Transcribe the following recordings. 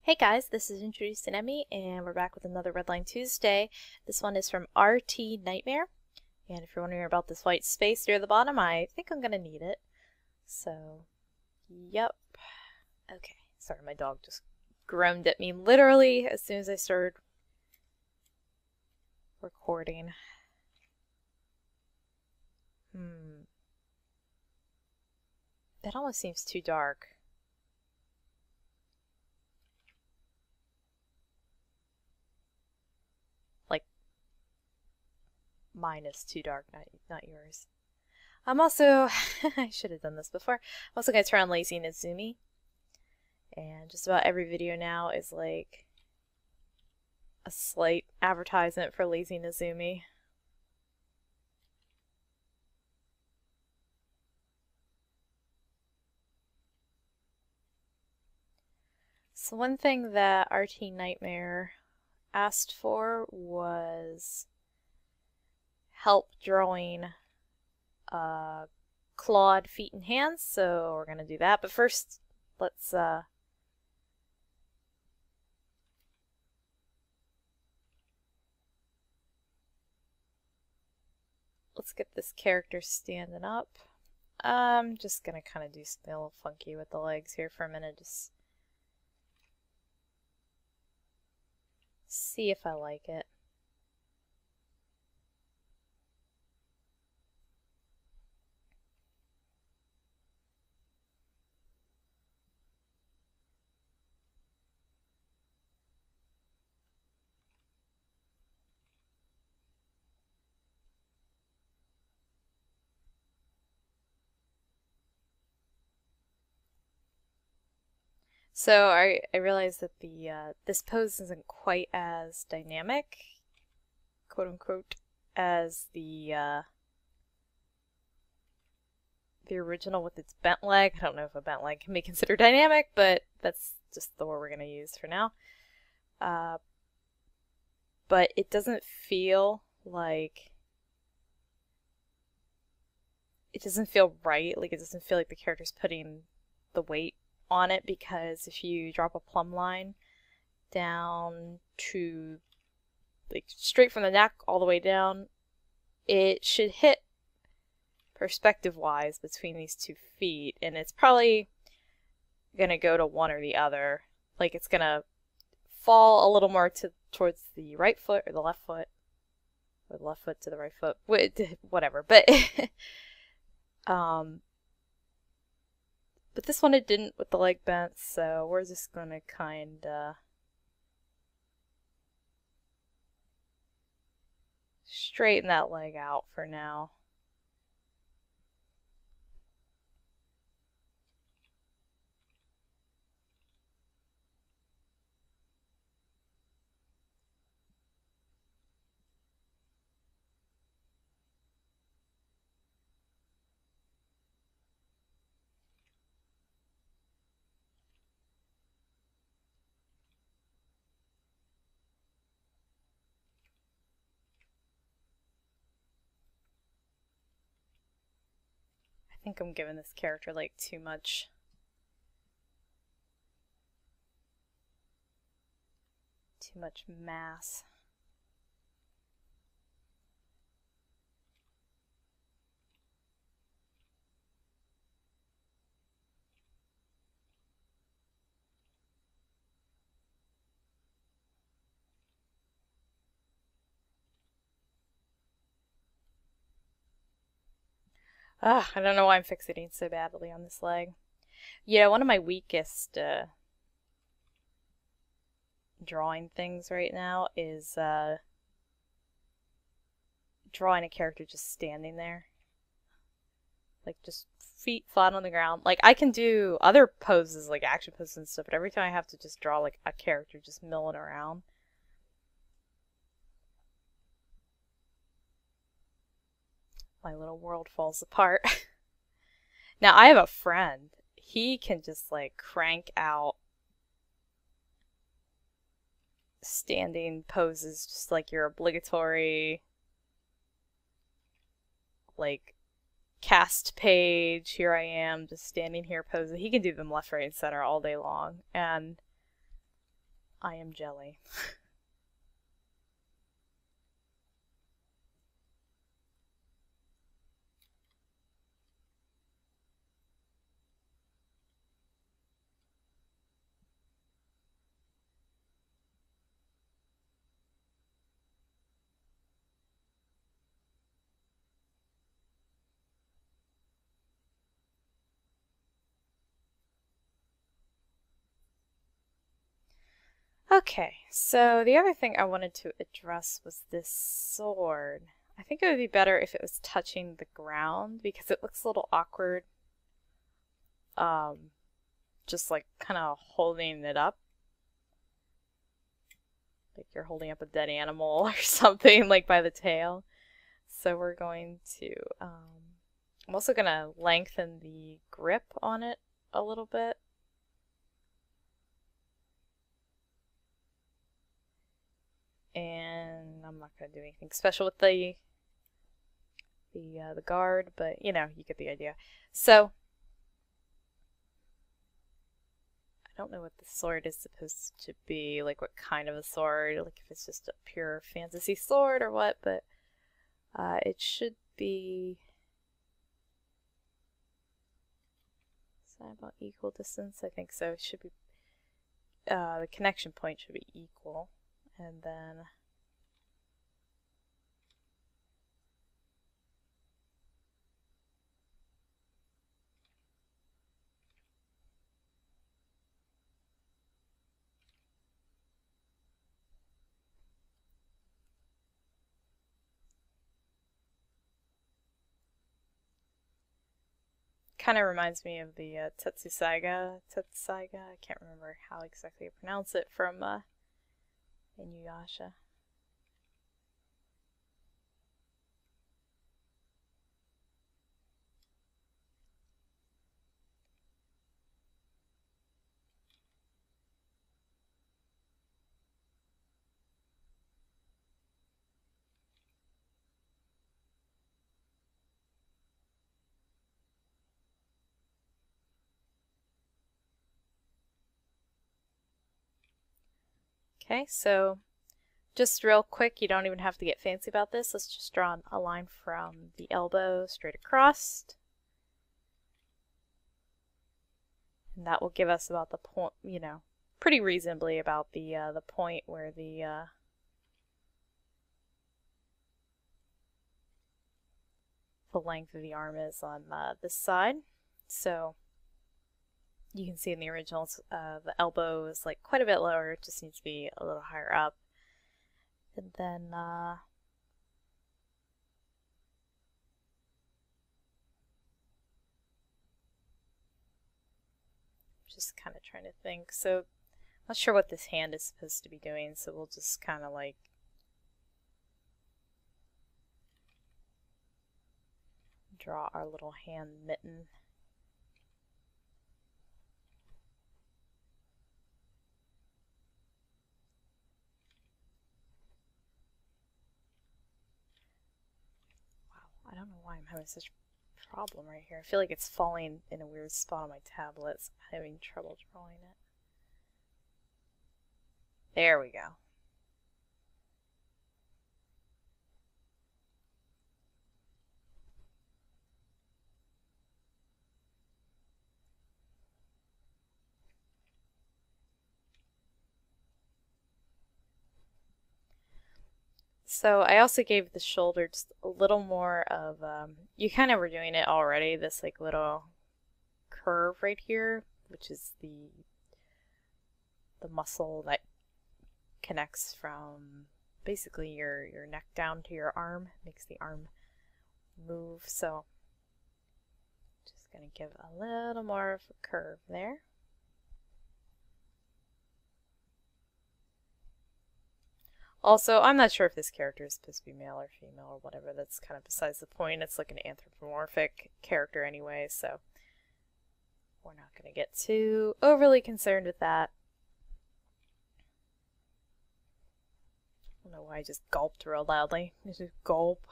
Hey guys, this is IntroducingEmy, and we're back with another Redline Tuesday. This one is from RT Nightmare, and if you're wondering about this white space near the bottom, I think I'm gonna need it. So, yep. Okay, sorry, my dog just groaned at me literally as soon as I started recording. That almost seems too dark. Like, mine is too dark, not yours. I'm also, I should have done this before, I'm also going to turn on IntroducingEmy. And just about every video now is like a slight advertisement for IntroducingEmy. So one thing that RT Nightmare asked for was help drawing clawed feet and hands, so we're gonna do that. But first, let's get this character standing up. I'm just gonna kind of do something a little funky with the legs here for a minute, just see if I like it. So I realized that the this pose isn't quite as dynamic, quote unquote, as the original with its bent leg. I don't know if a bent leg can be considered dynamic, but that's just the word we're going to use for now. But it doesn't feel like, it doesn't feel right. Like, it doesn't feel like the character's putting the weight on it, because if you drop a plumb line down to, like, straight from the neck all the way down, it should hit perspective-wise between these 2 feet, and it's probably gonna go to one or the other. Like, it's gonna fall a little more towards the right foot or the left foot, or the left foot to the right foot, whatever. But but this one it didn't with the leg bent, so we're just gonna kinda straighten that leg out for now. I think I'm giving this character like too much mass. I don't know why I'm fixating so badly on this leg. Yeah, one of my weakest drawing things right now is drawing a character just standing there. Like, just feet flat on the ground. Like, I can do other poses, like action poses and stuff, but every time I have to just draw like a character just milling around, my little world falls apart. Now, I have a friend. He can just like crank out standing poses, just like your obligatory, like, cast page, here I am, just standing here posing. He can do them left, right, and center all day long. And I am jelly. Okay, so the other thing I wanted to address was this sword. I think it would be better if it was touching the ground because it looks a little awkward. Just like kind of holding it up. Like you're holding up a dead animal or something, like by the tail. So we're going to, I'm also going to lengthen the grip on it a little bit. And I'm not going to do anything special with the guard, but you know, you get the idea. So I don't know what the sword is supposed to be, like what kind of a sword, like if it's just a pure fantasy sword or what, but it should be, is that about equal distance? I think so. It should be, the connection point should be equal, and then kind of reminds me of the Tetsaiga. I can't remember how exactly to pronounce it, from Inuyasha. Okay, so just real quick, you don't even have to get fancy about this. Let's just draw a line from the elbow straight across. And that will give us about the point, you know, pretty reasonably about the point where the length of the arm is on this side. So you can see in the originals, the elbow is like quite a bit lower. It just needs to be a little higher up. And then just kind of trying to think. So I'm not sure what this hand is supposed to be doing, so we'll just kind of like draw our little hand mitten. Wow, I don't know why I'm having such a problem right here. I feel like it's falling in a weird spot on my tablet. So I'm having trouble drawing it. There we go. So I also gave the shoulder just a little more of, you kind of were doing it already, this like little curve right here, which is the muscle that connects from basically your neck down to your arm, makes the arm move. So just going to give a little more of a curve there. Also, I'm not sure if this character is supposed to be male or female or whatever. That's kind of besides the point. It's like an anthropomorphic character anyway, so we're not going to get too overly concerned with that. I don't know why I just gulped real loudly. Just gulp.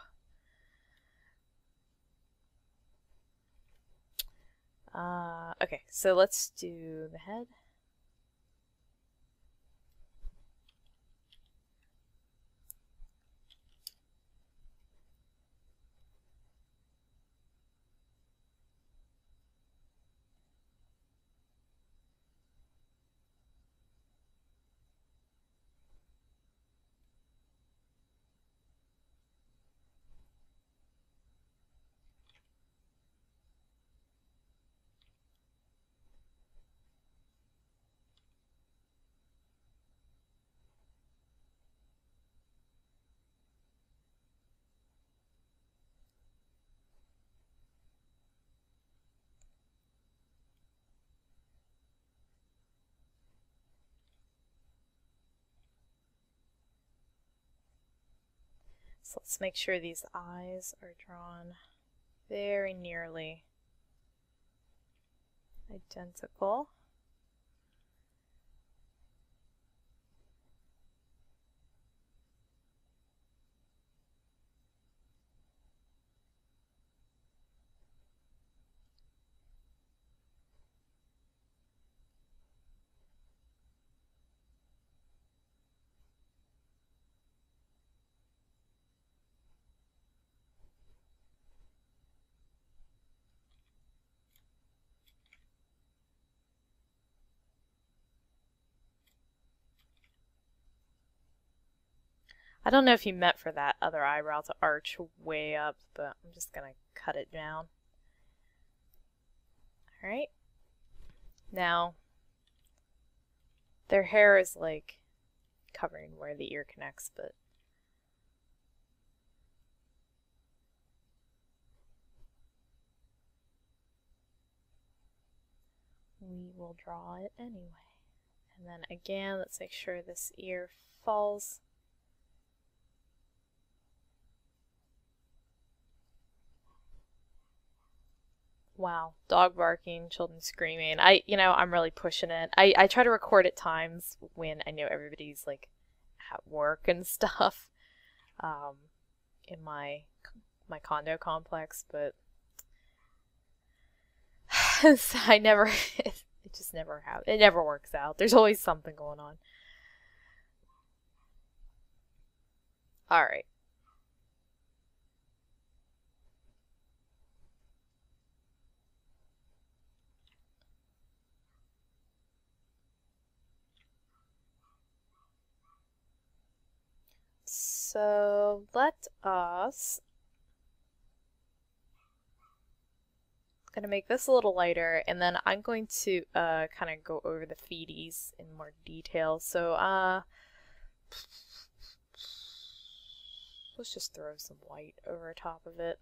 Okay, so let's do the head. So let's make sure these eyes are drawn very nearly identical. I don't know if you meant for that other eyebrow to arch way up, but I'm just going to cut it down. Alright. Now, their hair is like covering where the ear connects, but we will draw it anyway. And then again, let's make sure this ear falls. Wow, dog barking, children screaming. I'm really pushing it. I try to record at times when I know everybody's like at work and stuff, in my condo complex, but I never, it just never happens. It never works out. There's always something going on. All right. So let us, going to make this a little lighter, and then I'm going to kind of go over the feeties in more detail. So let's just throw some white over top of it.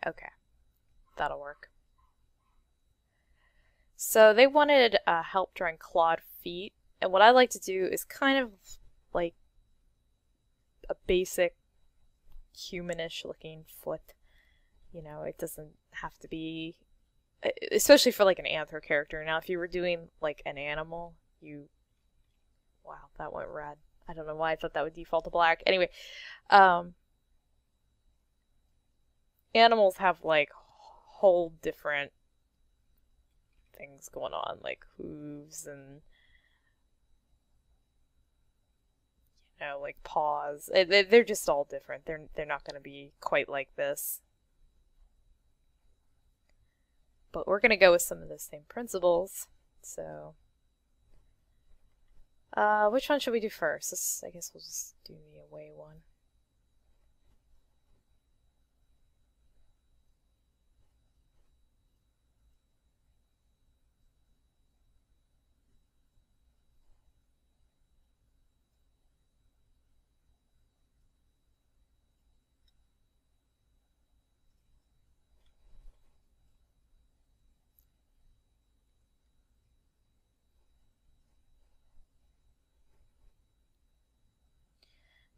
Okay, that'll work. So they wanted help drawing clawed feet, and what I like to do is kind of like a basic humanish looking foot. You know, it doesn't have to be, especially for like an anthro character. Now, if you were doing like an animal, wow, that went red. I don't know why I thought that would default to black. Anyway, animals have like whole different things going on, like hooves and like paws. They're just all different. They're not going to be quite like this. But we're going to go with some of the same principles. So, which one should we do first? I guess we'll just do the away one.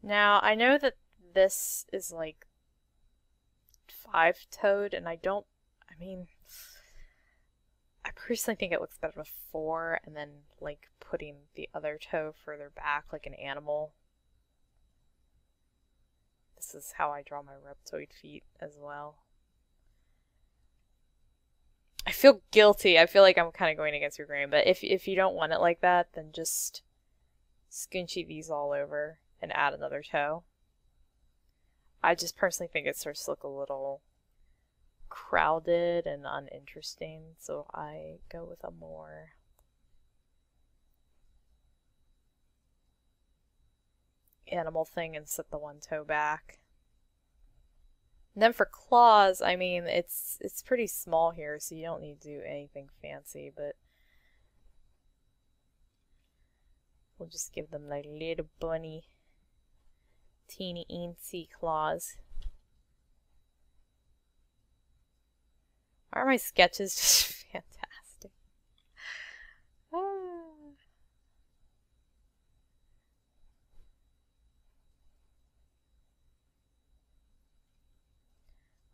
Now, I know that this is like 5-toed, and I personally think it looks better with 4, and then like putting the other toe further back like an animal. This is how I draw my reptoid feet as well. I feel guilty. I feel like I'm kind of going against your grain, but if you don't want it like that, then just squinchy these all over and add another toe. I just personally think it starts to look a little crowded and uninteresting, so I go with a more animal thing and set the one toe back. And then for claws, I mean, it's pretty small here, so you don't need to do anything fancy, but we'll just give them like little bunny, teeny eensy claws. Are my sketches just fantastic?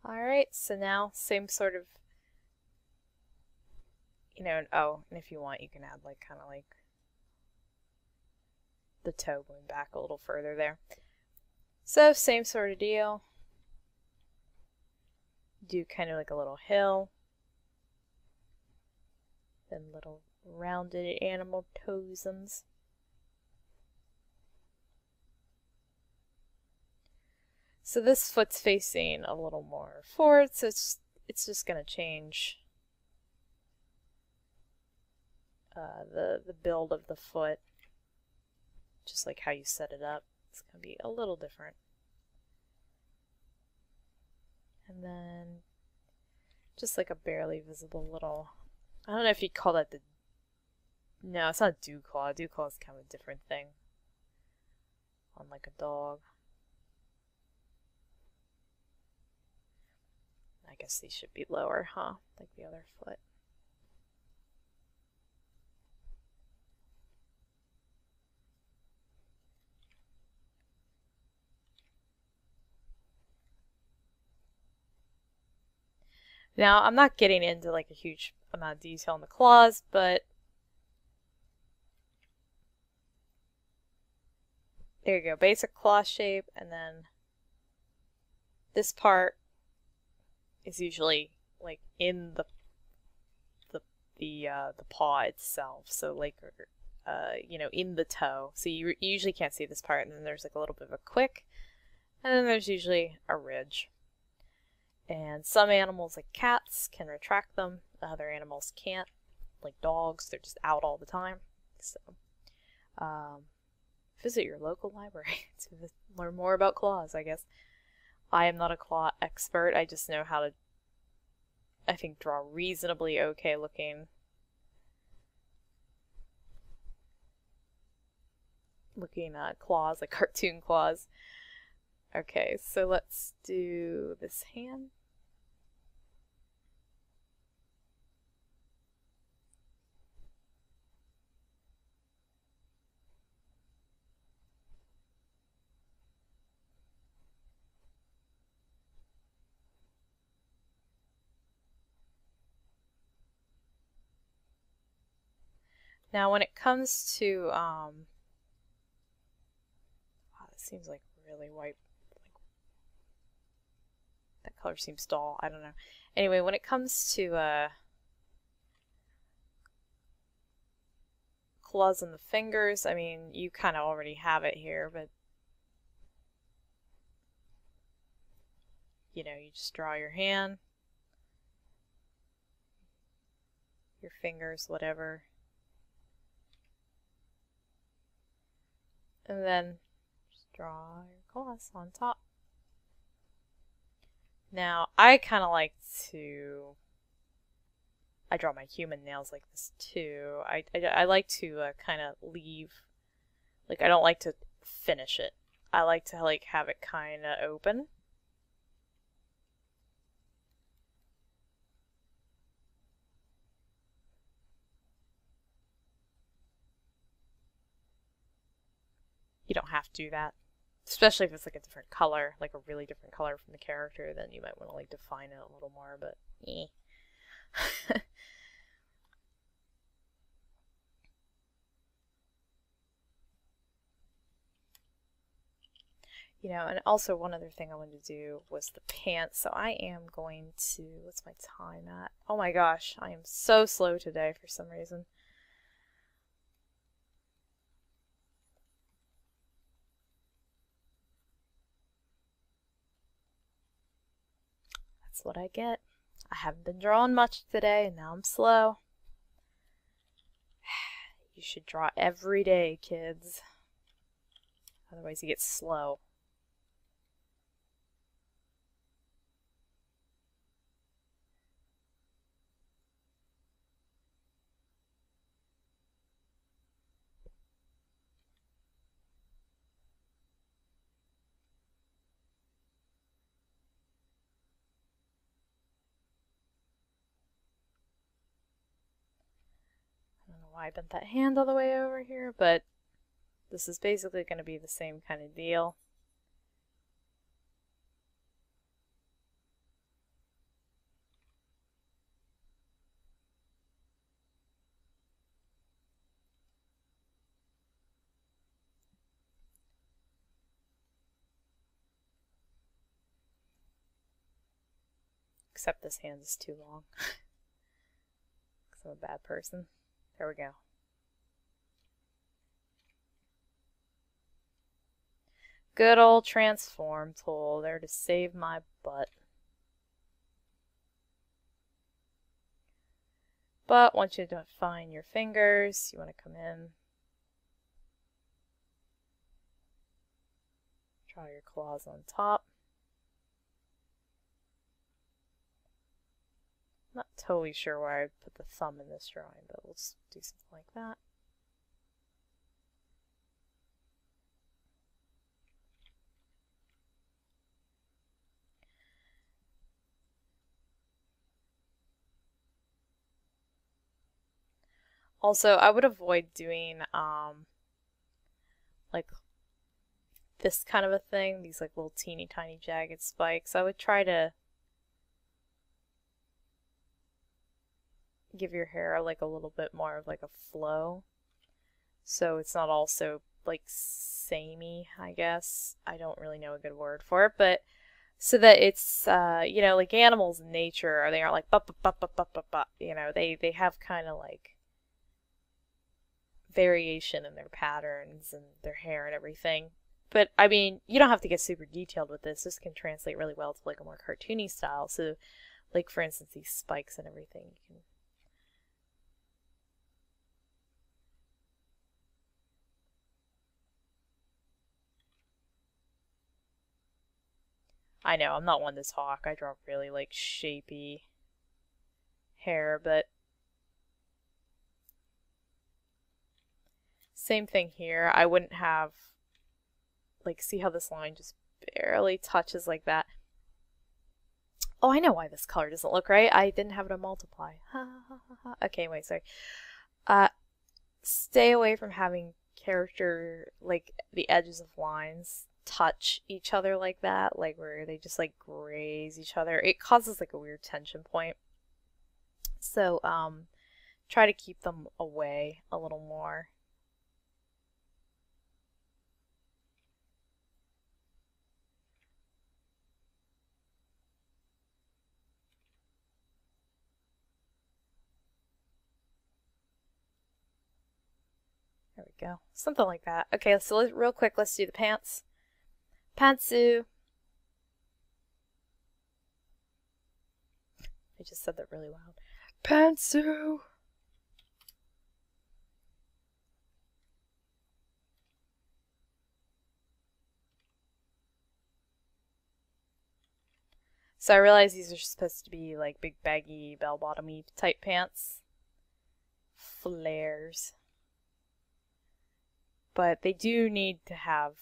Alright, so now same sort of, you know, and if you want you can add like kind of like the toe going back a little further there. So same sort of deal. Do kind of like a little hill. Then little rounded animal toesums. So this foot's facing a little more forward, so it's just going to change the build of the foot, just like how you set it up. It's going to be a little different. And then just like a barely visible little, I don't know if you'd call that the, no, it's not a dew claw. A dew claw is kind of a different thing on like a dog. I guess these should be lower, huh? Like the other foot. Now, I'm not getting into like a huge amount of detail in the claws, but there you go, basic claw shape, and then this part is usually like in the paw itself, so like you know, in the toe. So you usually can't see this part, and then there's like a little bit of a quick, and then there's usually a ridge. And some animals, like cats, can retract them. Other animals can't, like dogs. They're just out all the time. So, visit your local library to learn more about claws, I guess. I am not a claw expert. I just know how to, I think, draw reasonably okay looking claws, like cartoon claws. Okay, so let's do this hand. Now when it comes to, wow, this seems like really white. That color seems dull. I don't know. Anyway, when it comes to claws on the fingers, I mean, you kind of already have it here, but you know, you just draw your hand, your fingers, whatever. And then just draw your claws on top. Now, I kind of like to, I draw my human nails like this too. I like to kind of leave, like I don't like to finish it. I like to like have it kind of open. You don't have to do that. Especially if it's like a different color, like a really different color from the character, then you might want to like define it a little more, but eh. You know, and also one other thing I wanted to do was the pants, so I am going to, what's my time at? Oh my gosh, I am so slow today for some reason. That's what I get. I haven't been drawing much today, and now I'm slow. You should draw every day, kids. Otherwise you get slow. I don't know why I bent that hand all the way over here, but this is basically going to be the same kind of deal. except this hand is too long. Because I'm a bad person. There we go. Good old transform tool, there to save my butt. But once you define your fingers, you want to come in, draw your claws on top. Not totally sure where I would put the thumb in this drawing, but we'll just do something like that. Also, I would avoid doing like this kind of a thing, these like little teeny tiny jagged spikes. I would try to give your hair like a little bit more of like a flow, so it's not all so like samey, I guess. I don't really know a good word for it, but so that it's you know, like animals in nature, or they aren't like you know, they have kind of like variation in their patterns and their hair and everything. But I mean, you don't have to get super detailed with this. This can translate really well to like a more cartoony style. So like for instance these spikes and everything, you can I know, I'm not one to talk. I draw really like shapy hair, but same thing here. I wouldn't have, like, see how this line just barely touches like that. Oh, I know why this color doesn't look right. I didn't have it on multiply. Okay, wait, sorry. Stay away from having character, like, the edges of lines touch each other like that, like where they just like graze each other. It causes like a weird tension point. So, try to keep them away a little more. There we go. Something like that. Okay, so real quick, let's do the pants. Pantsu. I just said that really loud. Pantsu. So I realize these are supposed to be like big baggy bell-bottomy type pants. Flares. But they do need to have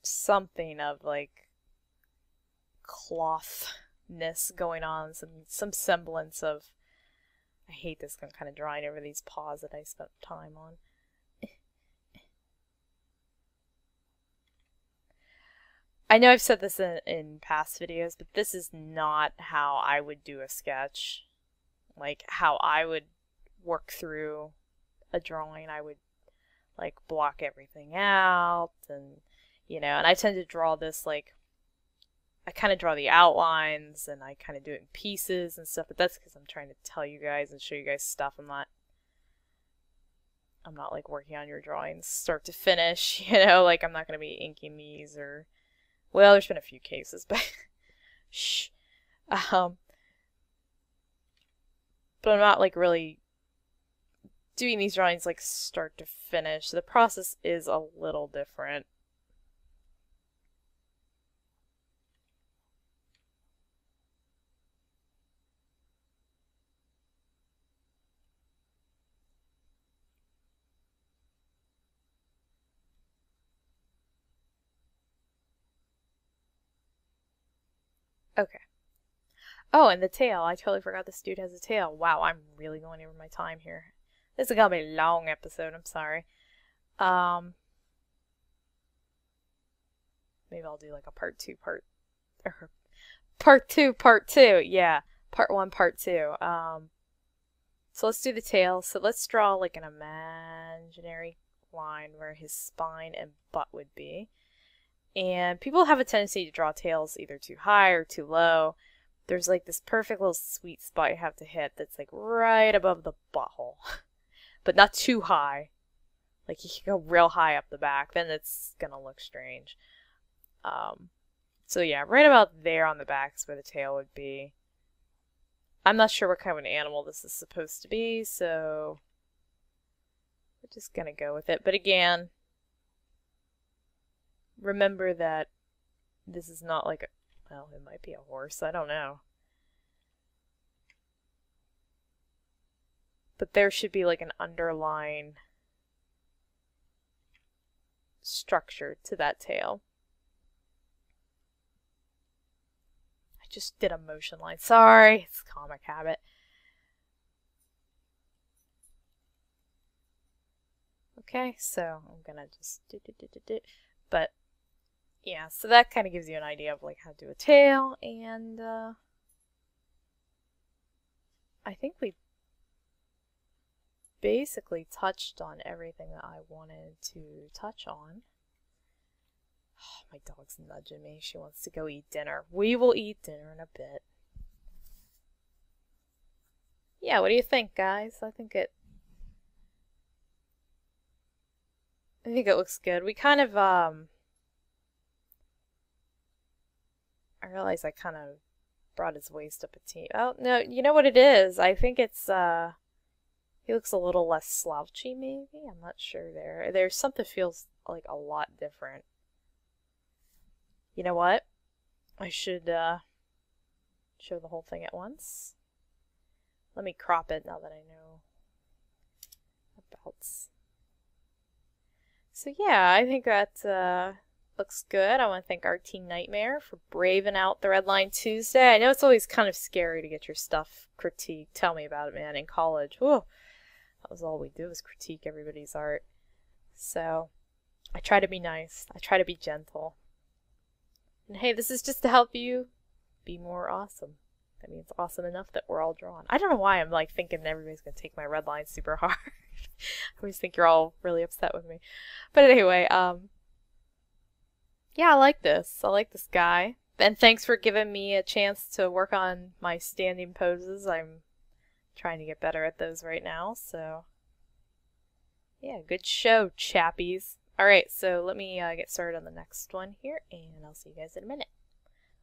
something of like clothness going on, some semblance of, I hate this kind of drawing over these paws that I spent time on. I know I've said this in past videos, but this is not how I would do a sketch. Like how I would work through a drawing. I would like block everything out, and you know, and I tend to draw this like, I kind of draw the outlines and I kind of do it in pieces and stuff, but that's because I'm trying to tell you guys and show you guys stuff. I'm not like working on your drawings start to finish, you know, like I'm not going to be inking these, or, well, there's been a few cases, but shh. But I'm not like really doing these drawings like start to finish. The process is a little different. Okay. Oh, and the tail. I totally forgot this dude has a tail. Wow, I'm really going over my time here. This is gonna be a long episode, I'm sorry. Maybe I'll do like a part two, part two, yeah. Part one, part two. So let's do the tail. So let's draw like an imaginary line where his spine and butt would be. And people have a tendency to draw tails either too high or too low. There's like this perfect little sweet spot you have to hit that's like right above the butthole. But not too high. Like you can go real high up the back, then it's gonna look strange. So yeah, right about there on the back is where the tail would be. I'm not sure what kind of an animal this is supposed to be, so we're just gonna go with it. But again, remember that this is not like a, well, it might be a horse, I don't know. But there should be like an underlying structure to that tail. I just did a motion line. Sorry, it's a comic habit. Okay, so I'm gonna just do. But yeah, so that kind of gives you an idea of like how to do a tail, and I think we basically touched on everything that I wanted to touch on. Oh, my dog's nudging me. She wants to go eat dinner. We will eat dinner in a bit. Yeah, what do you think, guys? I think it looks good. We kind of I realize I kind of brought his waist up a teeny. Oh, no, you know what it is? I think it's he looks a little less slouchy, maybe? I'm not sure there. There's something feels like a lot different. You know what? I should show the whole thing at once. Let me crop it now that I know about. So yeah, I think that looks good. I want to thank RT Nightmare for braving out the Redline Tuesday. I know it's always kind of scary to get your stuff critiqued. Tell me about it, man. In college, whoa, that was all we did was critique everybody's art. So I try to be nice. I try to be gentle. And hey, this is just to help you be more awesome. I mean, it's awesome enough that we're all drawn. I don't know why I'm like thinking everybody's gonna take my red line super hard. I always think you're all really upset with me. But anyway, yeah, I like this. I like this guy. And thanks for giving me a chance to work on my standing poses. I'm trying to get better at those right now, so yeah, good show, chappies. Alright, so let me get started on the next one here, and I'll see you guys in a minute.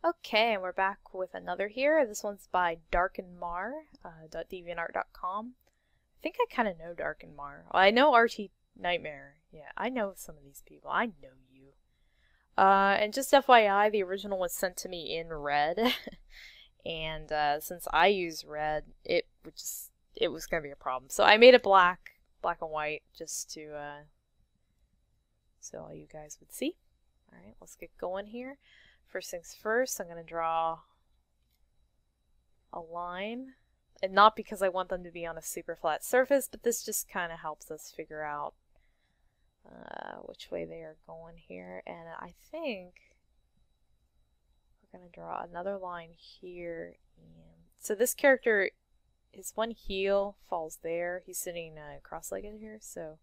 Okay, and we're back with another here. This one's by darkandmar.deviantart.com. I think I kind of know Dark and Mar. Well, I know RT Nightmare. Yeah, I know some of these people. I know you. And just FYI, the original was sent to me in red. And since I use red, it was going to be a problem. So I made it black and white, just to so all you guys would see. Alright, let's get going here. First things first, I'm going to draw a line. And not because I want them to be on a super flat surface, but this just kind of helps us figure out which way they are going here. And I think we're going to draw another line here. And so this character, his one heel falls there. He's sitting cross-legged here, so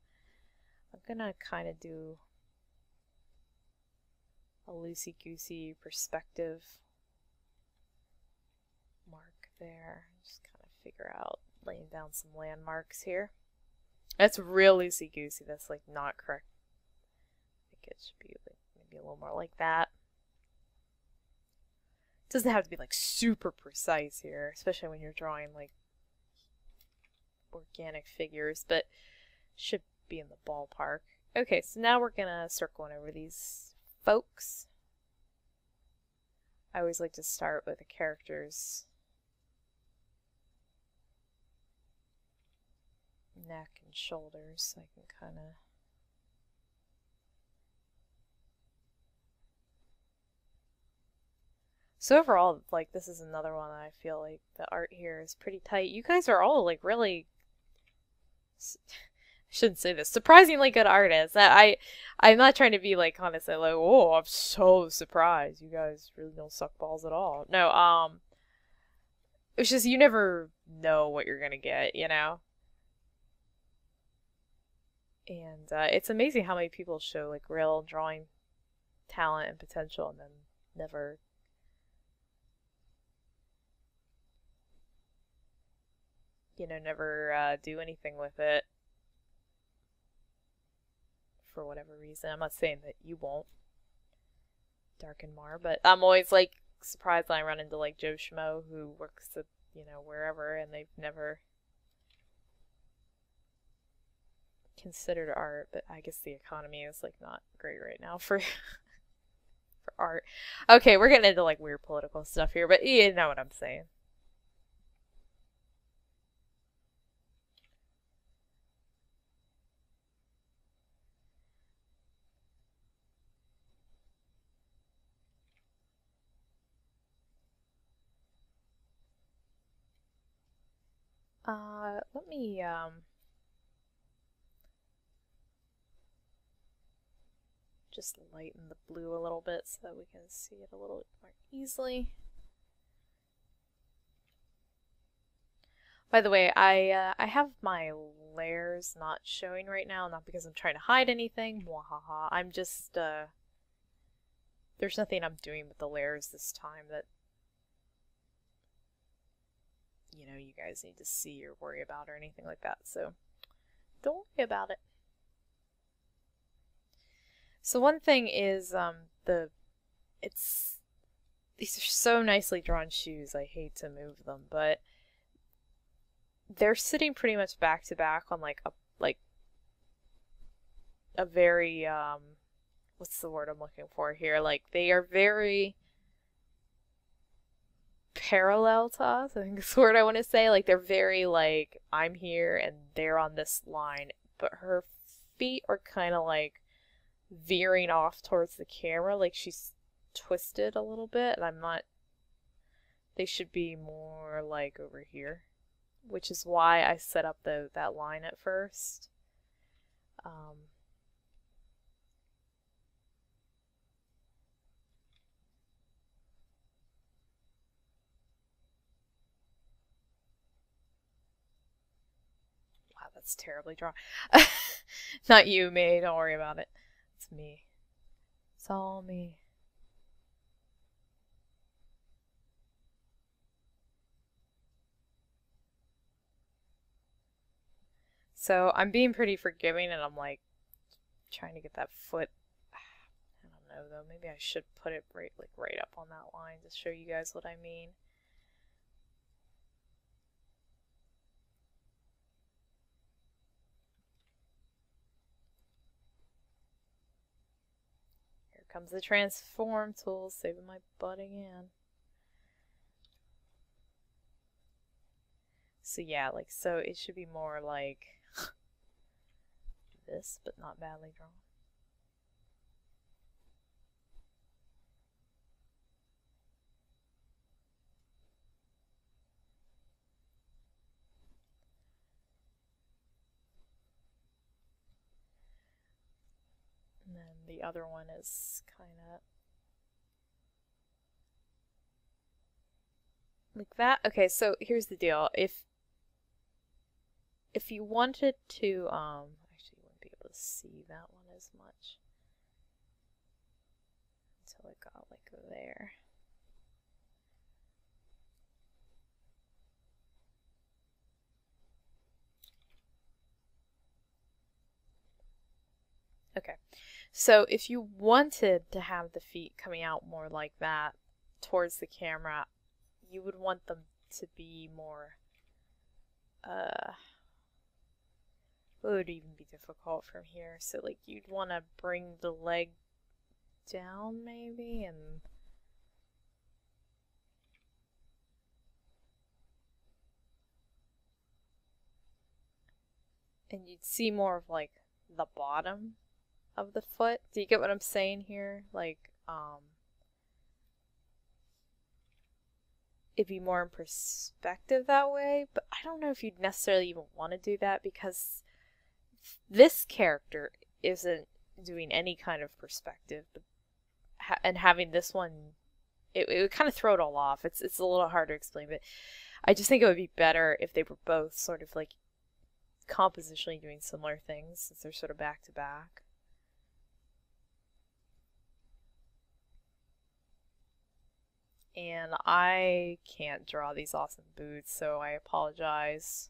I'm going to kind of do a loosey-goosey perspective mark there. Just kind of figure out, laying down some landmarks here. That's real loosey-goosey. That's like not correct. I think it should be like maybe a little more like that. It doesn't have to be like super precise here, especially when you're drawing like organic figures, but should be in the ballpark. Okay, so now we're gonna start going over these folks. I always like to start with the character's neck and shoulders, so I can kind of so overall, like, this is another one that I feel like the art here is pretty tight. You guys are all like really I shouldn't say this, surprisingly good artists. I'm not trying to be like honestly like, oh, I'm so surprised. You guys really don't suck balls at all. No, it's just you never know what you're gonna get, you know? And it's amazing how many people show like real drawing talent and potential and then never do anything with it for whatever reason. I'm not saying that you won't, Dark and Mar, but I'm always like surprised when I run into like Joe Schmo who works at, wherever, and they've never considered art. But I guess the economy is like not great right now for for art. Okay, we're getting into like weird political stuff here, but you know what I'm saying. Let me just lighten the blue a little bit so that we can see it a little more easily. By the way, I have my layers not showing right now, not because I'm trying to hide anything. Mwahaha. I'm just there's nothing I'm doing with the layers this time that you guys need to see or worry about or anything like that. So don't worry about it. So one thing is these are so nicely drawn shoes. I hate to move them, but they're sitting pretty much back to back on like a very what's the word I'm looking for here? Like they are very parallel to us, I think that's the word I want to say. Like they're very like I'm here and they're on this line, but her feet are kind of like veering off towards the camera, like she's twisted a little bit, and I'm not. They should be more like over here, which is why I set up that line at first. Wow, that's terribly drawn. Not you, May. Don't worry about it. It's me. It's all me. So I'm being pretty forgiving, and I'm like trying to get that foot. I don't know though. Maybe I should put it right up on that line to show you guys what I mean. Here comes the transform tool, saving my butt again. So yeah, like so it should be more like this, but not badly drawn. And then the other one is kind of like that. Okay, so here's the deal. If you wanted to, actually you wouldn't be able to see that one as much until it got like there. Okay, so if you wanted to have the feet coming out more like that towards the camera, you would want them to be more, it would even be difficult from here. So like you'd want to bring the leg down maybe, and you'd see more of like the bottom of the foot. Do you get what I'm saying here? Like, it'd be more in perspective that way, but I don't know if you'd necessarily even want to do that because this character isn't doing any kind of perspective, but and having this one, it would kind of throw it all off. It's a little hard to explain, but I just think it would be better if they were both sort of like compositionally doing similar things since they're sort of back to back. And I can't draw these awesome boots, so I apologize.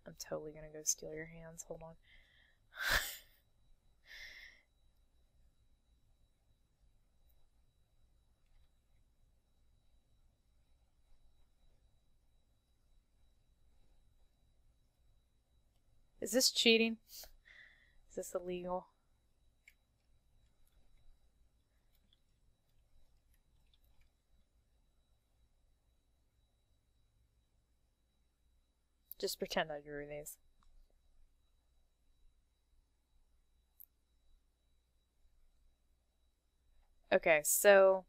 I'm totally gonna go steal your hands. Hold on. Is this cheating? Is this illegal? Just pretend I drew these. Okay, so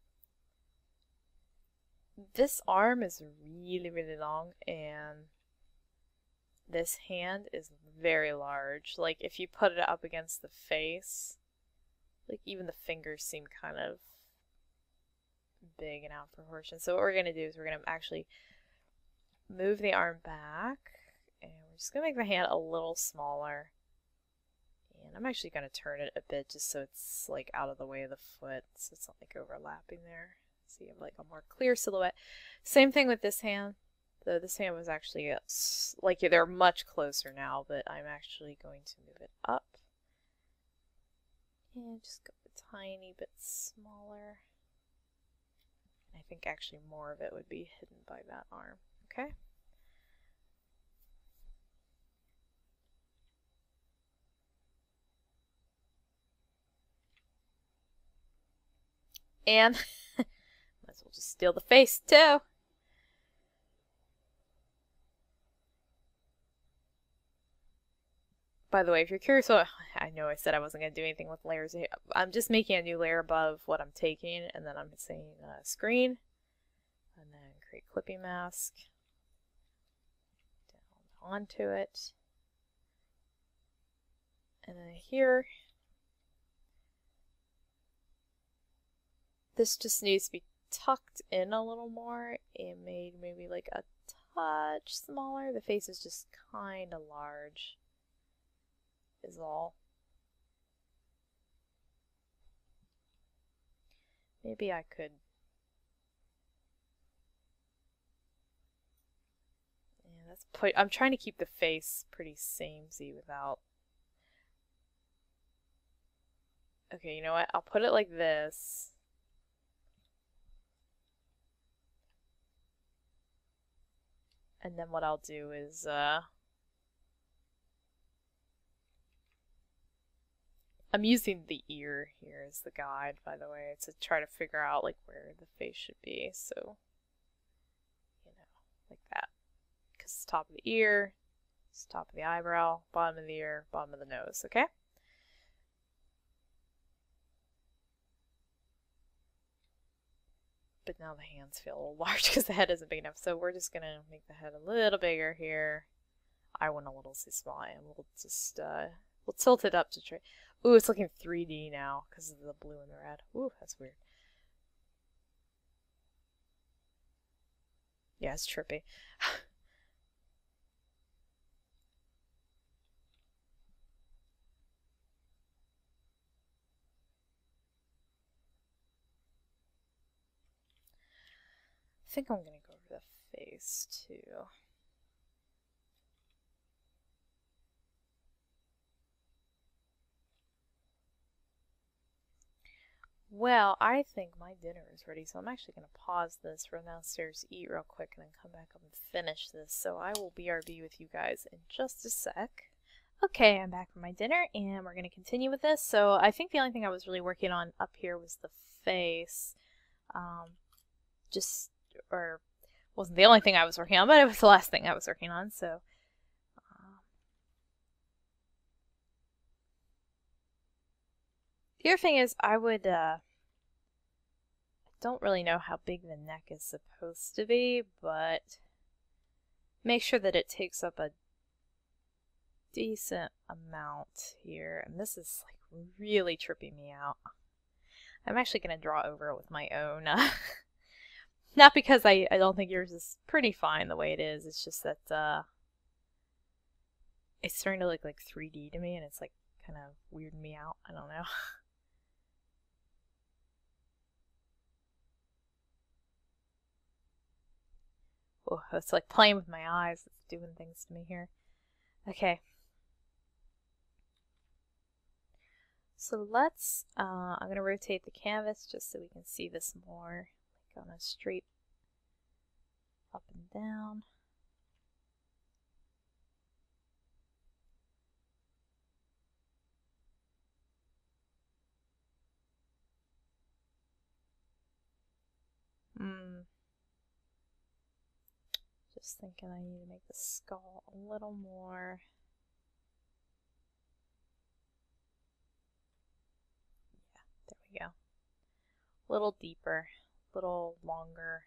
this arm is really, really long, and this hand is very large. Like, if you put it up against the face, like, even the fingers seem kind of big and out of proportion. So what we're going to do is we're going to actually move the arm back, and we're just going to make the hand a little smaller. And I'm actually going to turn it a bit just so it's like out of the way of the foot, so it's not like overlapping there. So you have like a more clear silhouette. Same thing with this hand. Though this hand was actually like they're much closer now, but I'm actually going to move it up and just go a tiny bit smaller. I think actually more of it would be hidden by that arm. Okay. And might as well just steal the face too. By the way, if you're curious, what I know I said I wasn't going to do anything with layers. I'm just making a new layer above what I'm taking, and then I'm saying screen, and then create clipping mask, down onto it, and then here, this just needs to be tucked in a little more and made maybe like a touch smaller. The face is just kind of large, is all. Maybe I could, yeah, that's I'm trying to keep the face pretty samey without. Okay, you know what? I'll put it like this. And then what I'll do is I'm using the ear here as the guide, by the way, to try to figure out like where the face should be. So, you know, like that. Because it's top of the ear, it's top of the eyebrow, bottom of the ear, bottom of the nose, okay? But now the hands feel a little large because the head isn't big enough. So we're just going to make the head a little bigger here. I went a little too small, and we'll just, we'll tilt it up to try. Ooh, it's looking 3D now because of the blue and the red. Ooh, that's weird. Yeah, it's trippy. I think I'm going to go over the face too. Well, I think my dinner is ready, so I'm actually going to pause this, run downstairs, eat real quick, and then come back up and finish this. So I will BRB with you guys in just a sec. Okay, I'm back from my dinner, and we're going to continue with this. So I think the only thing I was really working on up here was the face. Or wasn't the only thing I was working on, but it was the last thing I was working on, so. The other thing is I don't really know how big the neck is supposed to be, but make sure that it takes up a decent amount here, and this is like really tripping me out. I'm actually going to draw over it with my own. Not because I don't think yours is pretty fine the way it is, it's just that it's starting to look like 3D to me, and it's like kind of weirding me out. I don't know. Oh, it's like playing with my eyes. It's doing things to me here. Okay. So let's, I'm going to rotate the canvas just so we can see this more, like on a straight up and down. Just thinking I need to make the skull a little more. Yeah, there we go. A little deeper, a little longer.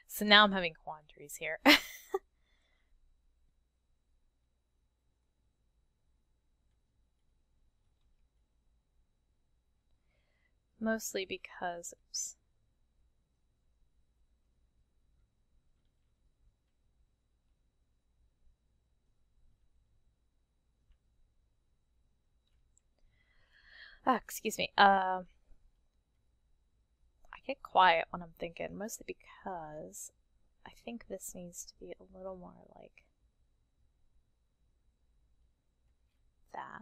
So now I'm having quandaries here. Mostly because, oops. Excuse me. I get quiet when I'm thinking, mostly because I think this needs to be a little more like that.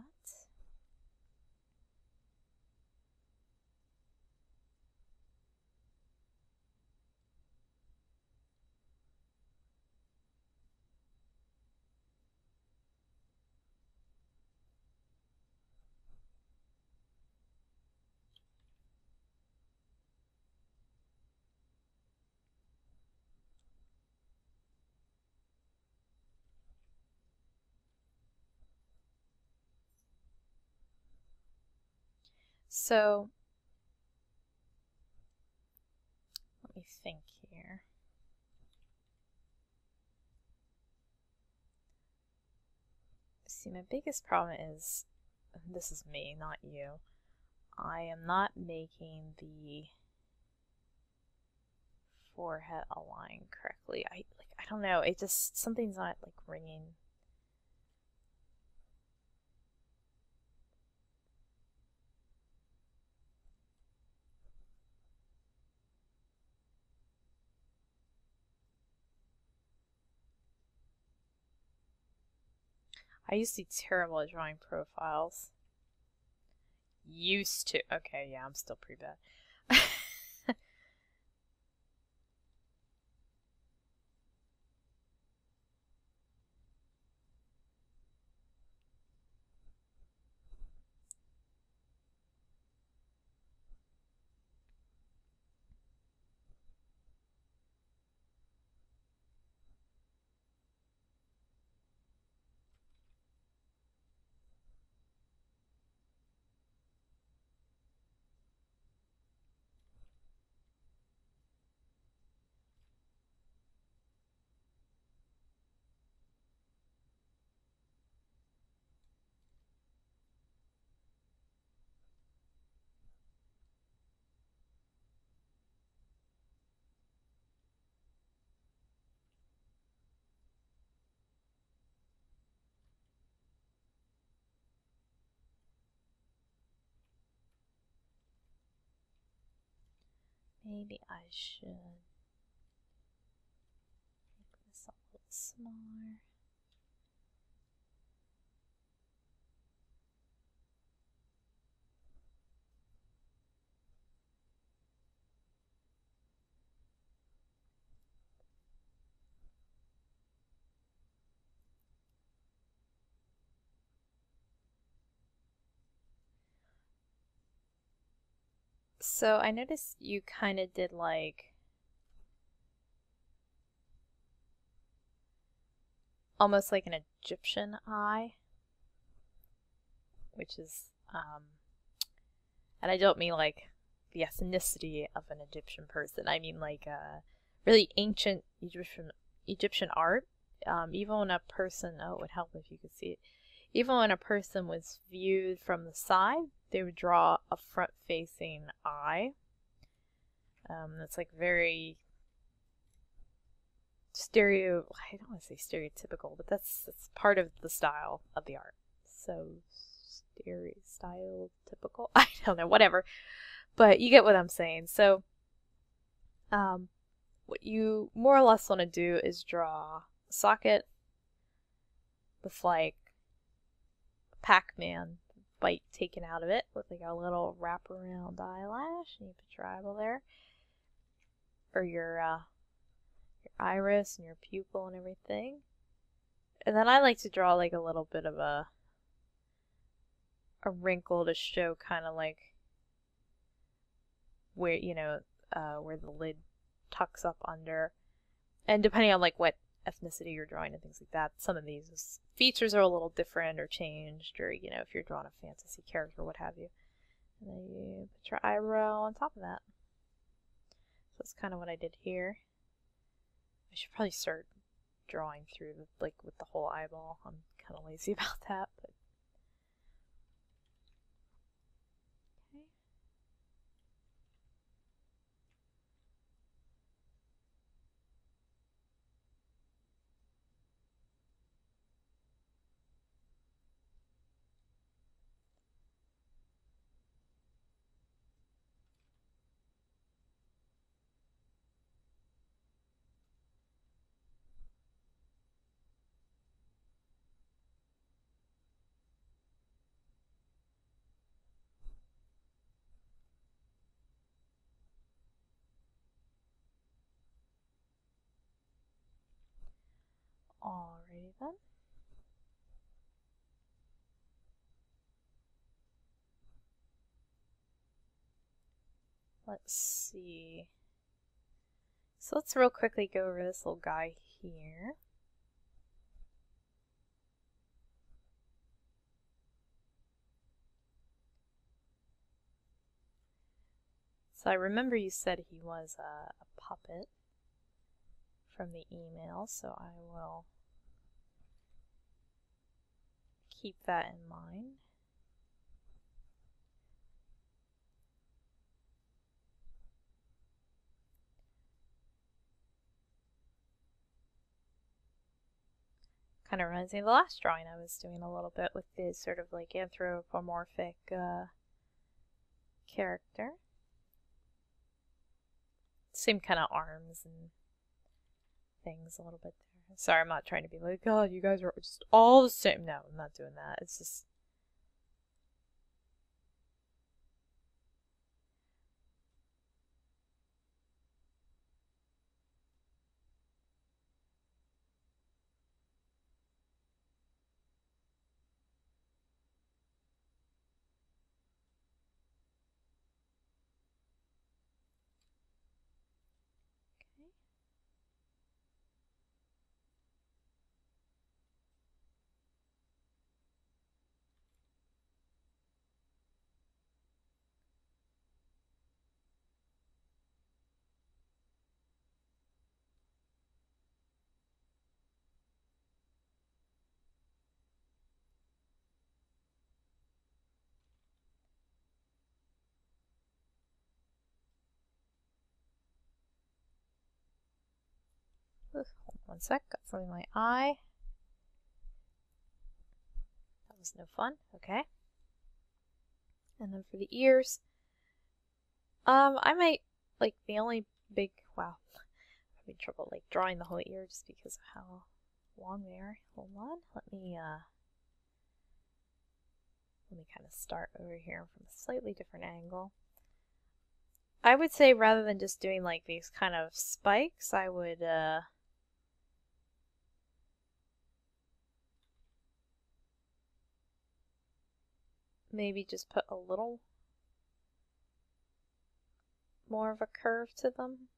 So, let me think here. See, my biggest problem is, this is me, not you. I am not making the forehead align correctly. I don't know. It just, something's not like ringing. I used to be terrible at drawing profiles. Used to. Okay, yeah, I'm still pretty bad. Maybe I should make this a little smaller. So I noticed you kind of did like almost like an Egyptian eye which is, and I don't mean like the ethnicity of an Egyptian person. I mean like really ancient Egyptian art. Even when a person, oh, it would help if you could see it. Even when a person was viewed from the side, they would draw a front-facing eye. That's like very I don't want to say stereotypical, but that's part of the style of the art. So stereotypical, I don't know, whatever. But you get what I'm saying. So what you more or less want to do is draw a socket with like Pac-Man bite taken out of it with like a little wraparound eyelash, and you put your eyeball there, or your iris and your pupil and everything. And then I like to draw like a little bit of a wrinkle to show kind of like where, you know, where the lid tucks up under. And depending on like what ethnicity you're drawing and things like that, some of these features are a little different or changed, or, you know, if you're drawing a fantasy character, what have you. And then you put your eyebrow on top of that. So that's kind of what I did here. I should probably start drawing through like with the whole eyeball. I'm kind of lazy about that, but okay. Alrighty then. Let's see. So let's real quickly go over this little guy here. So I remember you said he was a puppet from the email, so I will keep that in mind. Kind of reminds me of the last drawing I was doing a little bit with this sort of like anthropomorphic character. Same kind of arms and things a little bit there. Sorry, I'm not trying to be like, oh, you guys are just all the same. No, I'm not doing that. It's just... Okay. Hold on one sec, got something in my eye. That was no fun. Okay. And then for the ears, I might, like, the only big, wow, I'm having trouble, like, drawing the whole ear just because of how long they are. Hold on, let me kind of start over here from a slightly different angle. I would say rather than just doing, like, these kind of spikes, I would, maybe just put a little more of a curve to them.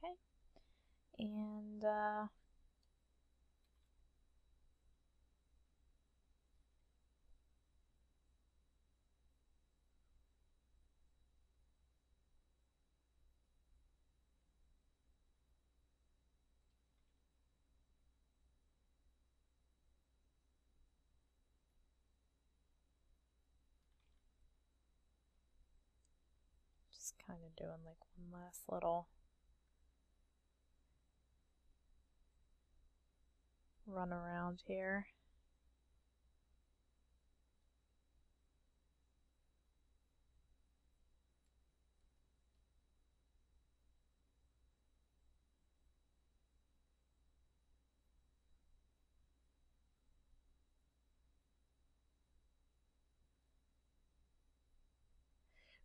Okay. And just kind of doing like one last little run around here.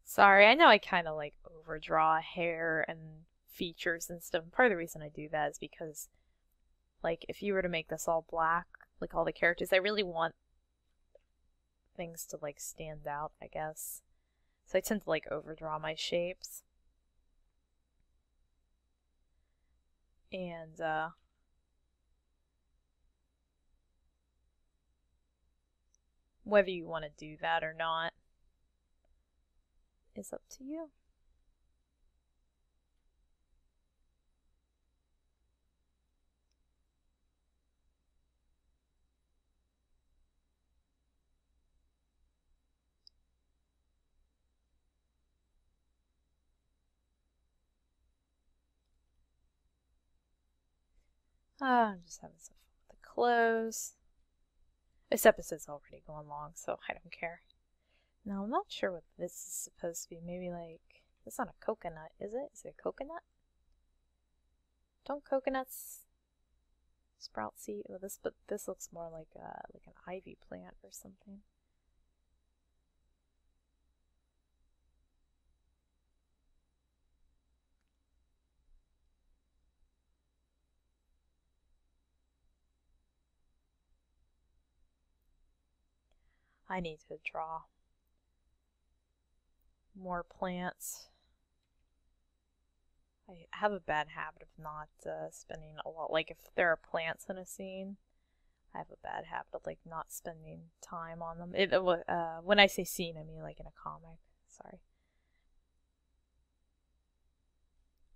Sorry, I know I kind of like overdraw hair and features and stuff. Part of the reason I do that is because, like, if you were to make this all black, like all the characters, I really want things to like stand out, I guess. So I tend to like overdraw my shapes. And whether you want to do that or not is up to you. I'm just having some fun with the clothes. This episode's already going long, so I don't care. Now, I'm not sure what this is supposed to be. Maybe like, it's not a coconut, is it? Is it a coconut? Don't coconuts sprout seed? Well, but this looks more like an ivy plant or something. I need to draw more plants. I have a bad habit of not spending a lot. Like, if there are plants in a scene, I have a bad habit of like not spending time on them. When I say scene, I mean like in a comic. Sorry.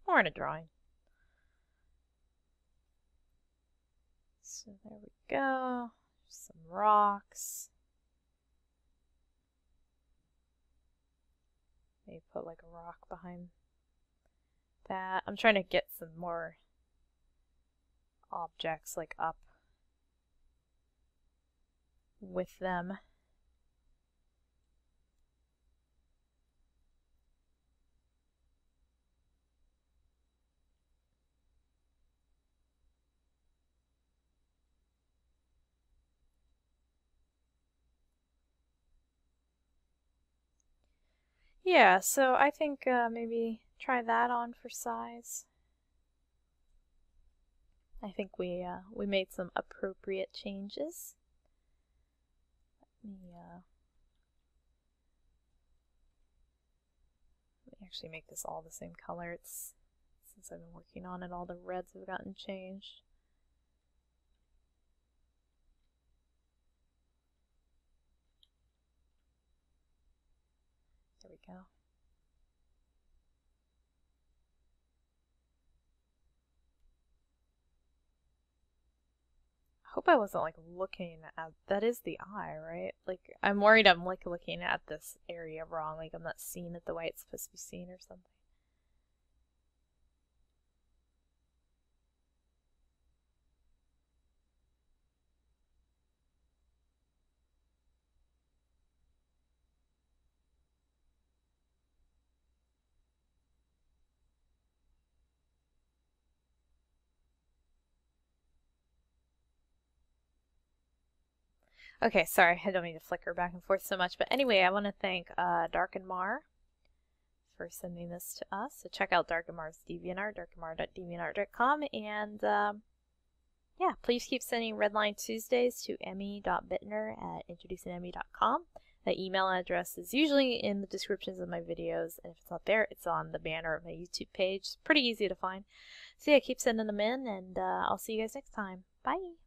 Or in a drawing. So there we go. Some rocks. Maybe put like a rock behind that. I'm trying to get some more objects like up with them. Yeah, so I think maybe try that on for size. I think we made some appropriate changes. Let me actually make this all the same color. Since I've been working on it, all the reds have gotten changed. There we go. I hope I wasn't like looking at, that is the eye, right? Like, I'm worried I'm like looking at this area wrong, like I'm not seeing it the way it's supposed to be seen or something. Okay, sorry, I don't mean to flicker back and forth so much, but anyway, I want to thank Dark and Mar for sending this to us. So check out Dark and Mar's DeviantArt, darkandmar.deviantart.com, and yeah, please keep sending Redline Tuesdays to emy.bitner at IntroducingEmy.com. The email address is usually in the descriptions of my videos, and if it's not there, it's on the banner of my YouTube page. It's pretty easy to find. So yeah, keep sending them in, and I'll see you guys next time. Bye!